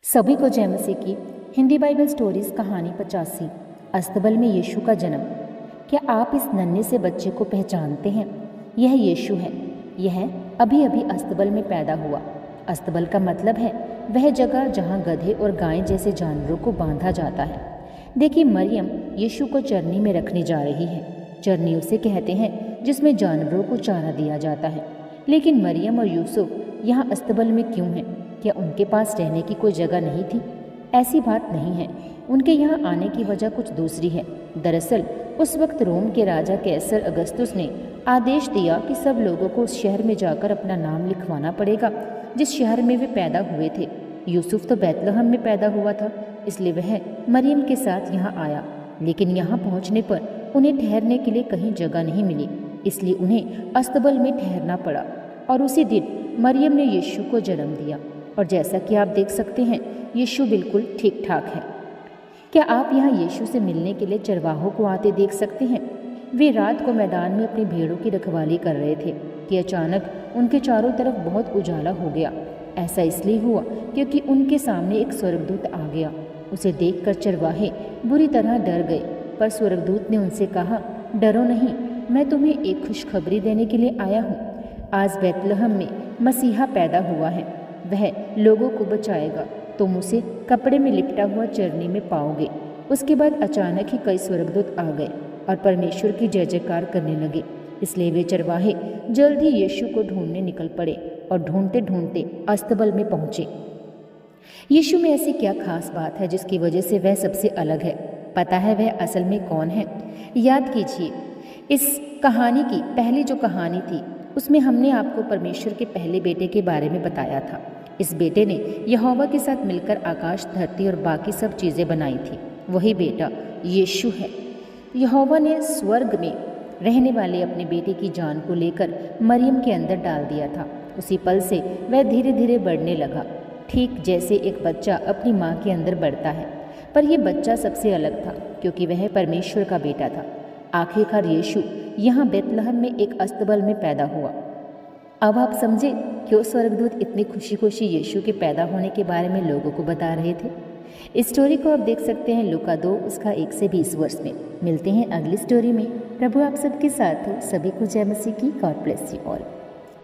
सभी को जय मसीह की। हिंदी बाइबल स्टोरीज कहानी 85 अस्तबल में यीशु का जन्म। क्या आप इस नन्हे से बच्चे को पहचानते हैं? यह यीशु है। यह अभी अभी अस्तबल में पैदा हुआ। अस्तबल का मतलब है वह जगह जहां गधे और गायें जैसे जानवरों को बांधा जाता है। देखिए, मरियम यीशु को चरनी में रखने जा रही है। चरनी उसे कहते हैं जिसमें जानवरों को चारा दिया जाता है। लेकिन मरियम और यूसुफ यहाँ अस्तबल में क्यों हैं? क्या उनके पास रहने की कोई जगह नहीं थी? ऐसी बात नहीं है। उनके यहाँ आने की वजह कुछ दूसरी है। दरअसल उस वक्त रोम के राजा कैसर अगस्तुस ने आदेश दिया कि सब लोगों को उस शहर में जाकर अपना नाम लिखवाना पड़ेगा जिस शहर में वे पैदा हुए थे। यूसुफ तो बैतलहम में पैदा हुआ था, इसलिए वह मरियम के साथ यहाँ आया। लेकिन यहाँ पहुँचने पर उन्हें ठहरने के लिए कहीं जगह नहीं मिली, इसलिए उन्हें अस्तबल में ठहरना पड़ा। और उसी दिन मरियम ने यीशु को जन्म दिया। और जैसा कि आप देख सकते हैं, यीशु बिल्कुल ठीक ठाक है। क्या आप यहाँ यीशु से मिलने के लिए चरवाहों को आते देख सकते हैं? वे रात को मैदान में अपनी भेड़ों की रखवाली कर रहे थे कि अचानक उनके चारों तरफ बहुत उजाला हो गया। ऐसा इसलिए हुआ क्योंकि उनके सामने एक स्वर्गदूत आ गया। उसे देखकर चरवाहे बुरी तरह डर गए, पर स्वर्गदूत ने उनसे कहा, डरो नहीं, मैं तुम्हें एक खुशखबरी देने के लिए आया हूँ। आज बैतलहम में मसीहा पैदा हुआ है। वह लोगों को बचाएगा। तुम उसे कपड़े में लिपटा हुआ चरनी में पाओगे। उसके बाद अचानक ही कई स्वर्गदूत आ गए और परमेश्वर की जय जयकार करने लगे। इसलिए वे चरवाहे जल्द ही यीशु को ढूंढने निकल पड़े और ढूंढते ढूंढते अस्तबल में पहुंचे। यीशु में ऐसी क्या खास बात है जिसकी वजह से वह सबसे अलग है? पता है वह असल में कौन है? याद कीजिए, इस कहानी की पहली जो कहानी थी उसमें हमने आपको परमेश्वर के पहले बेटे के बारे में बताया था। इस बेटे ने यहोवा के साथ मिलकर आकाश, धरती और बाकी सब चीज़ें बनाई थी। वही बेटा यीशु है। यहोवा ने स्वर्ग में रहने वाले अपने बेटे की जान को लेकर मरियम के अंदर डाल दिया था। उसी पल से वह धीरे धीरे बढ़ने लगा, ठीक जैसे एक बच्चा अपनी माँ के अंदर बढ़ता है। पर यह बच्चा सबसे अलग था क्योंकि वह परमेश्वर का बेटा था। आखिरकार यीशु यहाँ बैतलहम में एक अस्तबल में पैदा हुआ। अब आप समझे क्यों स्वर्गदूत इतनी खुशी खुशी यीशु के पैदा होने के बारे में लोगों को बता रहे थे। इस स्टोरी को आप देख सकते हैं लूका 2 उसका 1 से 20 वर्ष में। मिलते हैं अगली स्टोरी में। प्रभु आप सबके साथ हो। सभी को जय मसीह की। God bless you all.